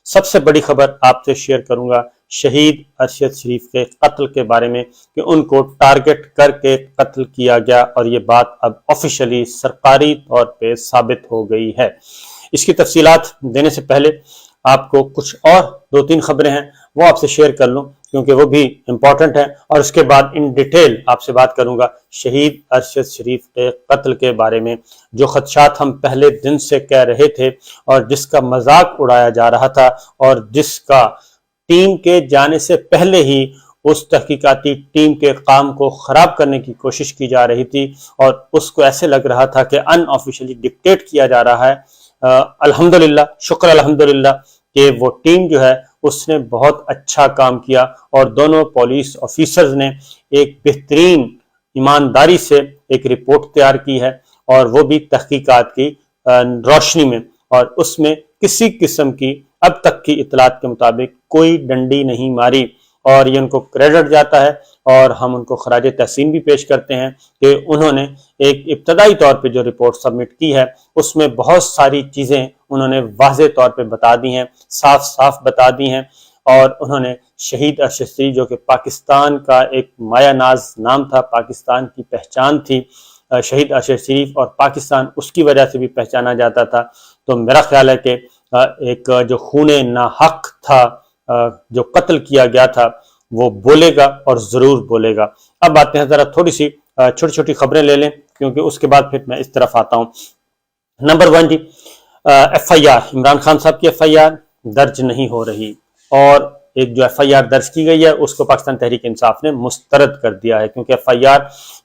سب سے بڑی خبر آپ سے شیئر کروں گا شہید ارشد شریف کے قتل کے بارے میں کہ ان کو ٹارگٹ کر کے قتل کیا گیا، اور یہ بات اب آفیشلی سرکاری طور پہ ثابت ہو گئی ہے۔ اس کی تفصیلات دینے سے پہلے آپ کو کچھ اور 2-3 خبریں ہیں وہ آپ سے شیئر کر لوں کیونکہ وہ بھی امپورٹنٹ ہیں، اور اس کے بعد ان ڈیٹیل آپ سے بات کروں گا شہید ارشد شریف کے قتل کے بارے میں، جو خدشات ہم پہلے دن سے کہہ رہے تھے اور جس کا مذاق اڑایا جا رہا تھا، اور جس کا ٹیم کے جانے سے پہلے ہی اس تحقیقاتی ٹیم کے کام کو خراب کرنے کی کوشش کی جا رہی تھی، اور اس کو ایسے لگ رہا تھا کہ ان آفیشلی ڈکٹیٹ کیا جا رہا ہے۔ الحمدللہ، شکر الحمدللہ کہ وہ ٹیم جو ہے اس نے بہت اچھا کام کیا، اور دونوں پولیس آفیسرز نے ایک بہترین ایمانداری سے ایک رپورٹ تیار کی ہے، اور وہ بھی تحقیقات کی روشنی میں، اور اس میں کسی قسم کی اب تک کی اطلاعات کے مطابق کوئی ڈنڈی نہیں ماری، اور یہ ان کو کریڈٹ جاتا ہے، اور ہم ان کو خراج تحسین بھی پیش کرتے ہیں کہ انہوں نے ایک ابتدائی طور پہ جو رپورٹ سبمٹ کی ہے اس میں بہت ساری چیزیں انہوں نے واضح طور پہ بتا دی ہیں، صاف صاف بتا دی ہیں، اور انہوں نے شہید ارشد شریف جو کہ پاکستان کا ایک مایہ ناز نام تھا، پاکستان کی پہچان تھی، شہید ارشد شریف، اور پاکستان اس کی وجہ سے بھی پہچانا جاتا تھا، تو میرا خیال ہے کہ ایک جو خون ناحق تھا، جو قتل کیا گیا تھا، وہ بولے گا اور ضرور بولے گا۔ اب آتے ہیں ذرا تھوڑی سی چھوٹی چھوٹی خبریں لے لیں کیونکہ اس کے بعد پھر میں اس طرف آتا ہوں۔ نمبر 1 جی، F I R, Imran Khan صاحب کی ایف آئی آر درج نہیں ہو رہی، اور ایک جو ایف آئی آر درج کی گئی ہے اس کو پاکستان تحریک انصاف نے مسترد کر دیا ہے، کیونکہ ایف آئی آر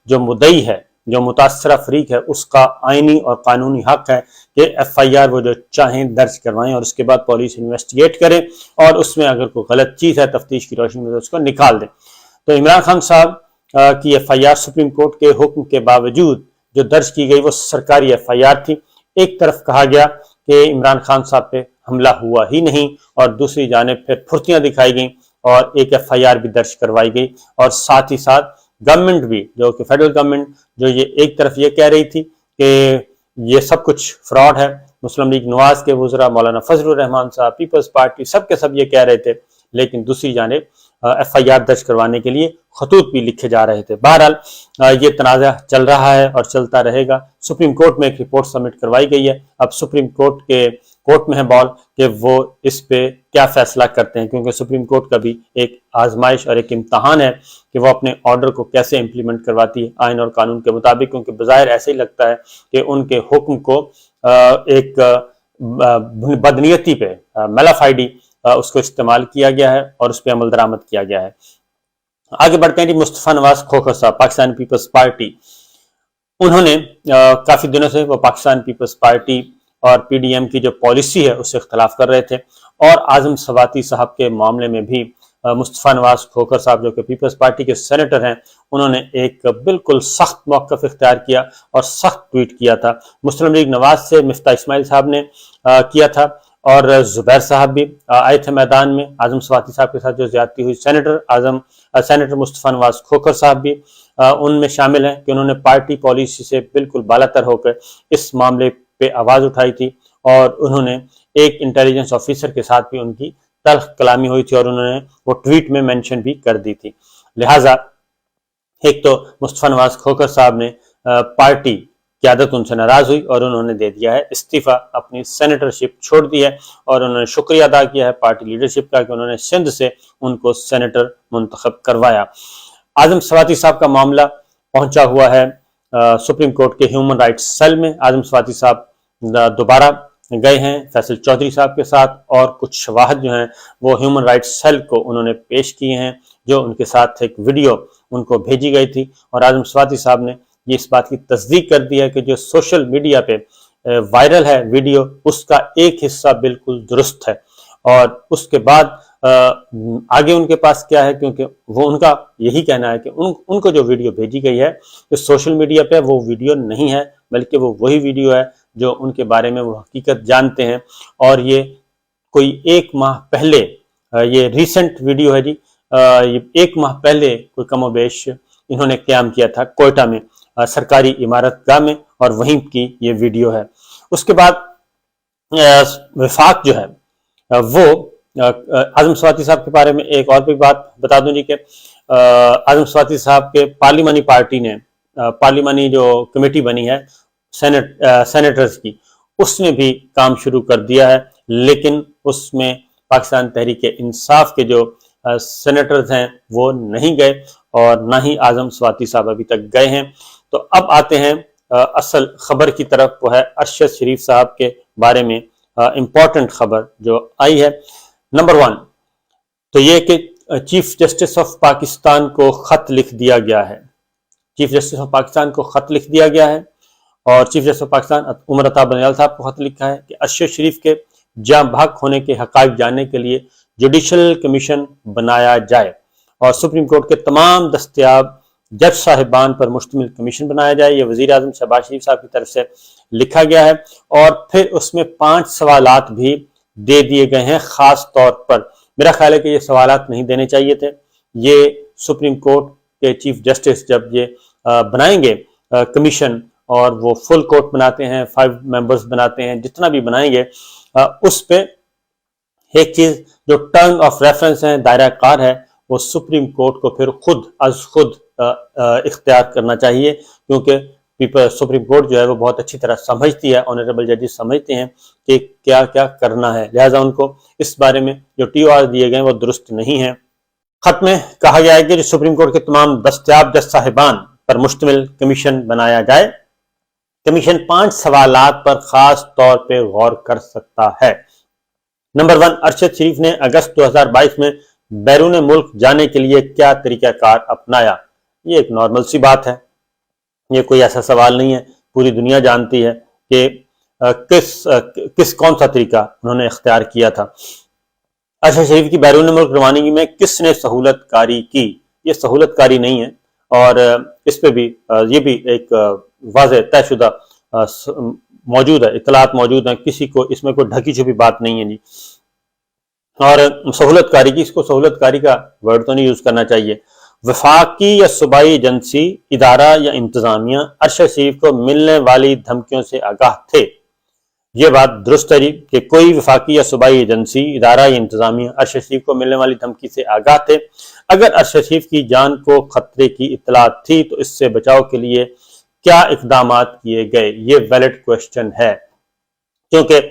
جو مدعی ہے، جو متاثرہ فریق ہے، اس کا آئینی اور قانونی حق ہے کہ ایف آئی آر وہ جو چاہیں درج کروائیں، اور اس کے بعد پولیس انویسٹیگیٹ کریں، اور اس میں اگر کوئی غلط چیز ہے تفتیش کی روشنی میں تو اس کو نکال دیں۔ تو عمران خان صاحب کی F I R supreme court کے حکم کے باوجود جو درج کی گئی وہ سرکاری ایف آئی آر تھی۔ ایک طرف کہا گیا کہ عمران خان صاحب پہ حملہ ہوا ہی نہیں، اور دوسری جانب پھر پھرتیاں دکھائی گئیں اور ایک ایف آئی آر بھی درج کروائی گئی، اور ساتھ ہی ساتھ گورنمنٹ بھی جو کہ فیڈرل گورنمنٹ جو یہ ایک طرف یہ کہہ رہی تھی کہ یہ سب کچھ فراڈ ہے، مسلم لیگ نواز کے وزراء مولانا فضل الرحمان صاحب، پیپلز پارٹی، سب کے سب یہ کہہ رہے تھے، لیکن دوسری جانب ایف آئی آر درج کروانے کے لیے خطوط بھی لکھے جا رہے تھے۔ بہرحال یہ تنازع چل رہا ہے اور چلتا رہے گا۔ سپریم کورٹ میں ایک رپورٹ سبمٹ کروائی گئی ہے، اب سپریم کورٹ میں ہے بال کہ وہ اس پہ کیا فیصلہ کرتے ہیں، کیونکہ سپریم کورٹ کا بھی ایک آزمائش اور ایک امتحان ہے کہ وہ اپنے آرڈر کو کیسے امپلیمنٹ کرواتی ہے آئین اور قانون کے مطابق، کیونکہ بظاہر ایسے ہی لگتا ہے کہ ان کے حکم کو ایک بدنیتی پہ میلافائڈی اس کو استعمال کیا گیا ہے اور اس پہ عمل درآمد کیا گیا ہے۔ آگے بڑھتے ہیں جی، مصطفیٰ نواز کھوکھر صاحب، پاکستان پیپلز پارٹی، انہوں نے کافی دنوں سے وہ پاکستان پیپلز پارٹی اور پی ڈی ایم کی جو پالیسی ہے اس سے اختلاف کر رہے تھے، اور اعظم سواتی صاحب کے معاملے میں بھی مصطفیٰ نواز کھوکھر صاحب جو کہ پیپلز پارٹی کے سینیٹر ہیں، انہوں نے ایک بالکل سخت موقف اختیار کیا اور سخت ٹویٹ کیا تھا۔ مسلم لیگ نواز سے مفتاح اسماعیل صاحب نے کیا تھا، اور زبیر صاحب بھی آئے تھے میدان میں اعظم سواتی صاحب کے ساتھ جو زیادتی ہوئی۔ سینیٹر مصطفیٰ نواز کھوکھر صاحب بھی ان میں شامل ہیں کہ انہوں نے پارٹی پالیسی سے بالکل بالاتر ہو کر اس معاملے پہ آواز اٹھائی تھی، اور انہوں نے ایک انٹیلیجنس آفیسر کے ساتھ بھی ان کی تلخ کلامی ہوئی تھی، اور انہوں نے وہ ٹویٹ میں مینشن بھی کر دی تھی۔ لہٰذا ایک تو مصطفیٰ نواز کھوکھر صاحب نے پارٹی قیادت ان سے ناراض ہوئی اور انہوں نے دے دیا ہے استعفیٰ، اپنی سینیٹرشپ چھوڑ دی ہے، اور انہوں نے شکریہ ادا کیا ہے پارٹی لیڈرشپ کا کہ انہوں نے سندھ سے ان کو سینیٹر منتخب کروایا۔ اعظم سواتی صاحب کا معاملہ پہنچا ہوا ہے سپریم کورٹ کے ہیومن رائٹس سیل میں۔ اعظم سواتی صاحب دوبارہ گئے ہیں فیصل چودھری صاحب کے ساتھ، اور کچھ شواہد جو ہیں وہ ہیومن رائٹس سیل کو انہوں نے پیش کیے ہیں، جو ان کے ساتھ ایک ویڈیو ان کو بھیجی گئی تھی، اور اعظم سواتی صاحب نے یہ اس بات کی تصدیق کر دی ہے کہ جو سوشل میڈیا پہ وائرل ہے ویڈیو، اس کا ایک حصہ بالکل درست ہے، اور اس کے بعد آگے ان کے پاس کیا ہے، کیونکہ وہ ان کا یہی کہنا ہے کہ ان کو جو ویڈیو بھیجی گئی ہے کہ سوشل میڈیا پہ وہ ویڈیو نہیں ہے، بلکہ وہ وہی ویڈیو ہے جو ان کے بارے میں وہ حقیقت جانتے ہیں، اور یہ کوئی 1 ماہ پہلے یہ ریسنٹ ویڈیو ہے جی، یہ 1 ماہ پہلے کوئی کم و بیش انہوں نے قیام کیا تھا کوئٹہ میں سرکاری عمارت گاہ میں، اور وہیں کی یہ ویڈیو ہے۔ اس کے بعد وفاق جو ہے وہ اعظم سواتی صاحب کے بارے میں ایک اور بھی بات بتا دوں جی کہ اعظم سواتی صاحب کے پارلیمانی پارٹی نے پارلیمانی جو کمیٹی بنی ہے سینیٹرز کی، اس نے بھی کام شروع کر دیا ہے، لیکن اس میں پاکستان تحریک انصاف کے جو سینیٹرز ہیں وہ نہیں گئے اور نہ ہی اعظم سواتی صاحب ابھی تک گئے ہیں۔ تو اب آتے ہیں اصل خبر کی طرف، وہ ہے ارشد شریف صاحب کے بارے میں امپورٹنٹ خبر جو آئی ہے۔ نمبر 1 تو یہ کہ چیف جسٹس آف پاکستان کو خط لکھ دیا گیا ہے، چیف جسٹس آف پاکستان کو خط لکھ دیا گیا ہے، اور chief justice of Pakistan Umar Ata بنیال صاحب کو خط لکھا ہے کہ ارشد شریف کے جاں بحق ہونے کے حقائق جاننے کے لیے جوڈیشل کمیشن بنایا جائے اور سپریم کورٹ کے تمام دستیاب جج صاحبان پر مشتمل کمیشن بنایا جائے۔ یہ وزیر اعظم شہباز شریف صاحب کی طرف سے لکھا گیا ہے، اور پھر اس میں 5 سوالات بھی دے دیے گئے ہیں خاص طور پر۔ میرا خیال ہے کہ یہ سوالات نہیں دینے چاہیے تھے، یہ سپریم کورٹ کے چیف جسٹس جب یہ بنائیں گے کمیشن، اور وہ فل کورٹ بناتے ہیں، 5 ممبرز بناتے ہیں، جتنا بھی بنائیں گے، اس پہ ایک چیز جو ٹرم آف ریفرنس ہے، دائرہ کار ہے، وہ سپریم کورٹ کو پھر خود از خود اختیار کرنا چاہیے، کیونکہ سپریم کورٹ جو ہے وہ بہت اچھی طرح سمجھتی ہے، آنریبل ججز سمجھتے ہیں کہ کیا کیا کرنا ہے، لہٰذا ان کو اس بارے میں جو TOR دیے گئے وہ درست نہیں ہیں۔ خط میں کہا گیا ہے کہ جو سپریم کورٹ کے تمام دستیاب جج صاحبان پر مشتمل کمیشن بنایا جائے۔ کمیشن 5 سوالات پر خاص طور پہ غور کر سکتا ہے۔ نمبر 1 ارشد شریف نے اگست 2022 میں بیرون ملک جانے کے لیے کیا طریقہ کار اپنایا؟ یہ ایک نارمل سی بات ہے، یہ کوئی ایسا سوال نہیں ہے، پوری دنیا جانتی ہے کہ کون سا طریقہ انہوں نے اختیار کیا تھا۔ ارشد شریف کی بیرون ملک روانگی میں کس نے سہولت کاری کی؟ یہ سہولت کاری نہیں ہے، اور اس پہ بھی یہ بھی ایک واضح طے شدہ موجود ہے، اطلاعات موجود ہیں، کسی کو اس میں کوئی ڈھکی چھپی بات نہیں ہے جی۔ اور سہولت کاری کی، اس کو سہولت کاری کا ورڈ تو نہیں یوز کرنا چاہیے۔ وفاقی یا صوبائی ایجنسی، ادارہ یا انتظامیہ ارشد شریف کو ملنے والی دھمکیوں سے آگاہ تھے؟ یہ بات درست ہے جی کہ کوئی وفاقی یا صوبائی ایجنسی، ادارہ یا انتظامیہ ارشد شریف کو ملنے والی دھمکی سے آگاہ تھے۔ اگر ارشد شریف کی جان کو خطرے کی اطلاع تھی تو اس سے بچاؤ کے لیے کیا اقدامات کیے گئے؟ یہ ویلڈ کوشچن ہے، کیونکہ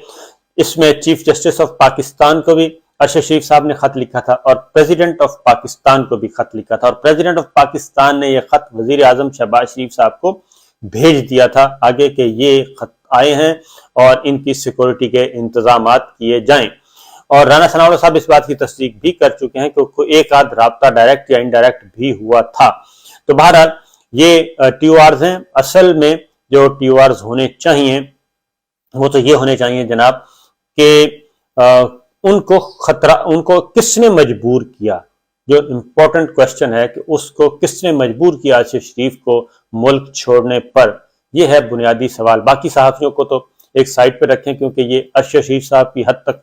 اس میں چیف جسٹس آف پاکستان کو بھی ارشد شریف صاحب نے خط لکھا تھا، اور پریزیڈنٹ آف پاکستان کو بھی خط لکھا تھا، اور پریزیڈنٹ آف پاکستان نے یہ خط وزیر اعظم شہباز شریف صاحب کو بھیج دیا تھا آگے کہ یہ خط آئے ہیں اور ان کی سیکورٹی کے انتظامات کیے جائیں۔ اور رانا ثناء اللہ صاحب اس بات کی تصدیق بھی کر چکے ہیں کہ ایک آدھ رابطہ ڈائریکٹ یا انڈائریکٹ بھی ہوا تھا۔ تو بہرحال یہ TORs ہیں، اصل میں جو TORs ہونے چاہیے وہ تو یہ ہونے چاہیے جناب کہ ان کو کس نے مجبور کیا، جو امپورٹنٹ کوشچن ہے کہ اس کو کس نے مجبور کیا ارشد شریف کو ملک چھوڑنے پر، یہ ہے بنیادی سوال۔ باقی صحافیوں کو تو ایک سائڈ پہ رکھیں کیونکہ یہ ارشد شریف صاحب کی حد تک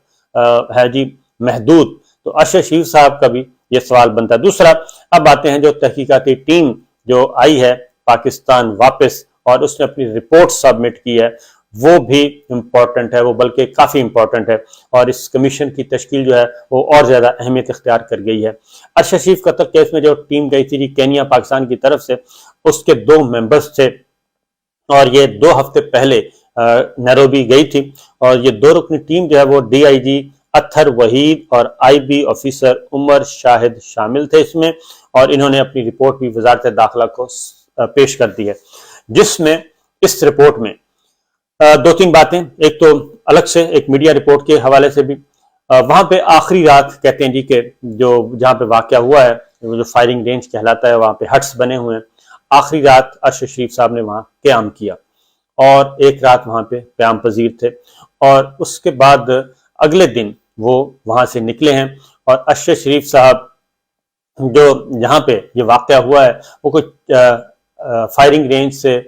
ہے جی محدود، تو ارشد شریف صاحب کا بھی یہ سوال بنتا ہے۔ دوسرا، اب آتے ہیں جو تحقیقاتی ٹیم جو آئی ہے پاکستان واپس اور اس نے اپنی رپورٹ سبمٹ کی ہے، وہ بھی امپورٹنٹ ہے، وہ بلکہ کافی امپورٹنٹ ہے، اور اس کمیشن کی تشکیل جو ہے وہ اور زیادہ اہمیت اختیار کر گئی ہے۔ ارشد شریف قتل کیس میں جو ٹیم گئی تھی جی کینیا پاکستان کی طرف سے، اس کے 2 ممبرز تھے، اور یہ 2 ہفتے پہلے نیروبی گئی تھی، اور یہ 2 رکنی ٹیم جو ہے وہ DIG اطہر وحید اور IB آفیسر عمر شاہد شامل تھے اس میں، اور انہوں نے اپنی رپورٹ بھی وزارت داخلہ کو پیش کر دی ہے، جس میں اس رپورٹ میں 2-3 باتیں، ایک تو الگ سے ایک میڈیا رپورٹ کے حوالے سے بھی، وہاں پہ آخری رات کہتے ہیں جی کہ جو جہاں پہ واقعہ ہوا ہے وہ جو فائرنگ رینج کہلاتا ہے، وہاں پہ ہٹس بنے ہوئے ہیں، آخری رات ارشد شریف صاحب نے وہاں قیام کیا اور ایک رات وہاں پہ قیام پذیر تھے، اور اس کے بعد اگلے دن وہ وہاں سے نکلے ہیں، اور ارشد شریف صاحب جو جہاں پہ یہ واقعہ ہوا ہے وہ کوئی فائرنگ رینج سے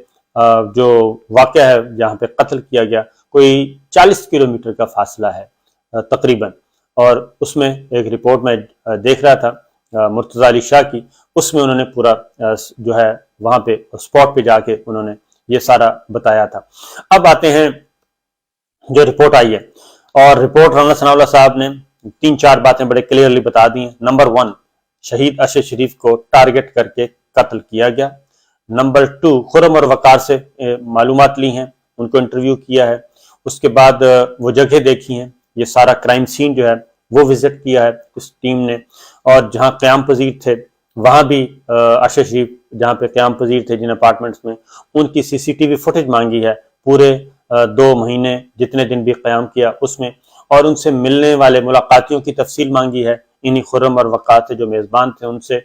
جو واقعہ ہے جہاں پہ قتل کیا گیا کوئی 40 کلومیٹر کا فاصلہ ہے تقریباً، اور اس میں ایک رپورٹ میں دیکھ رہا تھا مرتضی علی شاہ کی، اس میں انہوں نے پورا جو ہے وہاں پہ اسپاٹ پہ جا کے انہوں نے یہ سارا بتایا تھا۔ اب آتے ہیں جو رپورٹ آئی ہے، اور رپورٹ رانا ثناءاللہ صاحب نے 3-4 باتیں بڑے کلیئرلی بتا دی ہیں۔ نمبر 1، شہید ارشد شریف کو ٹارگٹ کر کے قتل کیا گیا۔ نمبر 2، خرم اور وقار سے معلومات لی ہیں، ان کو انٹرویو کیا ہے، اس کے بعد وہ جگہ دیکھی ہیں، یہ سارا کرائم سین جو ہے وہ وزٹ کیا ہے اس ٹیم نے، اور جہاں قیام پذیر تھے وہاں بھی ارشد شریف جہاں پہ قیام پذیر تھے جن اپارٹمنٹس میں، ان کی CCTV فوٹیج مانگی ہے پورے 2 مہینے جتنے دن بھی قیام کیا اس میں، اور ان سے ملنے والے ملاقاتیوں کی تفصیل مانگی ہے انہی خرم اور وقار سے جو میزبان تھے ان سے،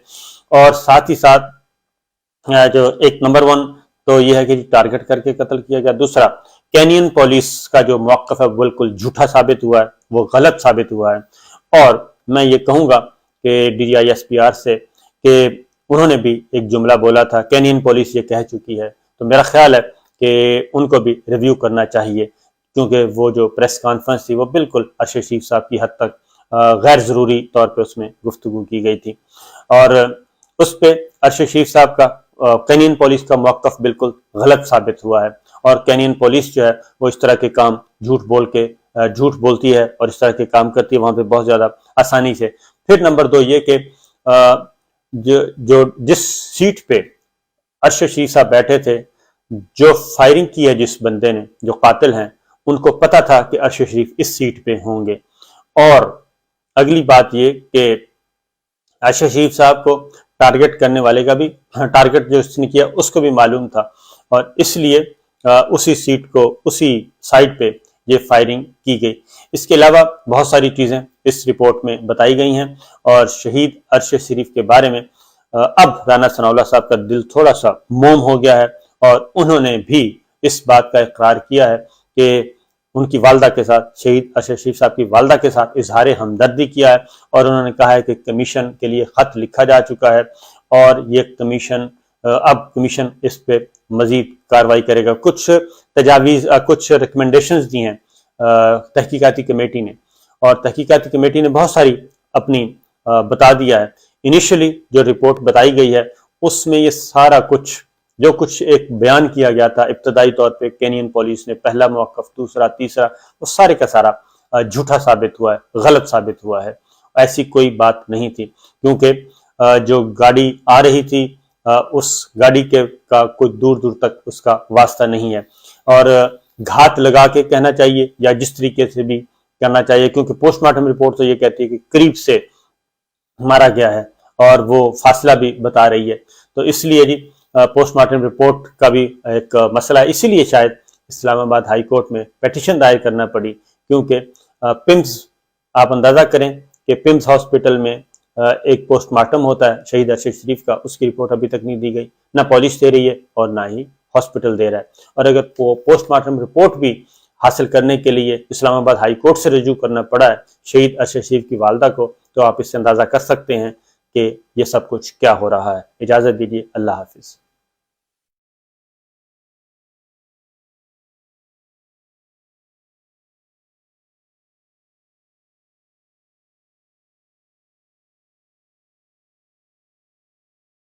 اور ساتھ ہی ساتھ جو ایک نمبر 1 تو یہ ہے کہ ٹارگٹ کر کے قتل کیا گیا۔ دوسرا، کینین پولیس کا جو موقف ہے بالکل جھوٹا ثابت ہوا ہے، وہ غلط ثابت ہوا ہے، اور میں یہ کہوں گا کہ DGI-SPR سے کہ انہوں نے بھی ایک جملہ بولا تھا، کینین پولیس یہ کہہ چکی ہے، تو میرا خیال ہے کہ ان کو بھی ریویو کرنا چاہیے، کیونکہ وہ جو پریس کانفرنس تھی وہ بالکل ارشد شریف صاحب کی حد تک غیر ضروری طور پہ اس میں گفتگو کی گئی تھی، اور اس پہ ارشد شریف صاحب کا کینین پولیس کا موقف بالکل غلط ثابت ہوا ہے، اور کینین پولیس جو ہے وہ اس طرح کے کام جھوٹ بولتی ہے اور اس طرح کے کام کرتی ہے وہاں پہ بہت زیادہ آسانی سے۔ پھر نمبر 2 یہ کہ جو جس سیٹ پہ ارشد شریف صاحب بیٹھے تھے، جو فائرنگ کی ہے جس بندے نے، جو قاتل ہیں، ان کو پتا تھا کہ ارشد شریف اس سیٹ پہ ہوں گے، اور اگلی بات یہ کہ ارشد شریف صاحب کو ٹارگٹ کرنے والے کا بھی ٹارگٹ جو اس نے کیا اس کو بھی معلوم تھا، اور اس لیے اسی سیٹ کو اسی سائٹ پہ یہ فائرنگ کی گئی۔ اس کے علاوہ بہت ساری چیزیں اس رپورٹ میں بتائی گئی ہیں، اور شہید ارشد شریف کے بارے میں اب رانا ثناءاللہ صاحب کا دل تھوڑا سا موم ہو گیا ہے، اور انہوں نے بھی اس بات کا اقرار کیا ہے کہ ان کی والدہ کے ساتھ، شہید ارشد شریف صاحب کی والدہ کے ساتھ اظہار ہمدردی کیا ہے، اور انہوں نے کہا ہے کہ کمیشن کے لیے خط لکھا جا چکا ہے، اور یہ کمیشن اب کمیشن اس پہ مزید کارروائی کرے گا۔ کچھ تجاویز، کچھ ریکمنڈیشنز دی ہیں تحقیقاتی کمیٹی نے، اور تحقیقاتی کمیٹی نے بہت ساری اپنی بتا دیا ہے۔ انیشلی جو رپورٹ بتائی گئی ہے اس میں یہ سارا کچھ جو کچھ ایک بیان کیا گیا تھا ابتدائی طور پہ کینین پولیس نے، پہلا موقف، دوسرا، تیسرا، وہ سارے کا سارا جھوٹا ثابت ہوا ہے، غلط ثابت ہوا ہے، ایسی کوئی بات نہیں تھی، کیونکہ جو گاڑی آ رہی تھی اس گاڑی کا کوئی دور دور تک اس کا واسطہ نہیں ہے، اور گھات لگا کے کہنا چاہیے یا جس طریقے سے بھی کرنا چاہیے، کیونکہ پوسٹ مارٹم رپورٹ تو یہ کہتی ہے کہ قریب سے مارا گیا ہے، اور وہ فاصلہ بھی بتا رہی ہے، تو اس لیے جی پوسٹ مارٹم رپورٹ کا بھی ایک مسئلہ ہے، اسی لیے شاید اسلام آباد ہائی کورٹ میں پیٹیشن دائر کرنا پڑی، کیونکہ پمز، آپ اندازہ کریں کہ پمز ہاسپٹل میں ایک پوسٹ مارٹم ہوتا ہے شہید ارشد شریف کا، اس کی رپورٹ ابھی تک نہیں دی گئی، نہ پولیس دے رہی ہے اور نہ ہی ہاسپٹل دے رہا ہے، اور اگر پوسٹ مارٹم رپورٹ بھی حاصل کرنے کے لیے اسلام آباد ہائی کورٹ سے رجوع کرنا پڑا ہے شہید ارشد شریف کی والدہ کو، تو آپ اس سے اندازہ کر سکتے ہیں کہ یہ سب کچھ کیا ہو رہا ہے۔ اجازت دیجیے، اللہ حافظ۔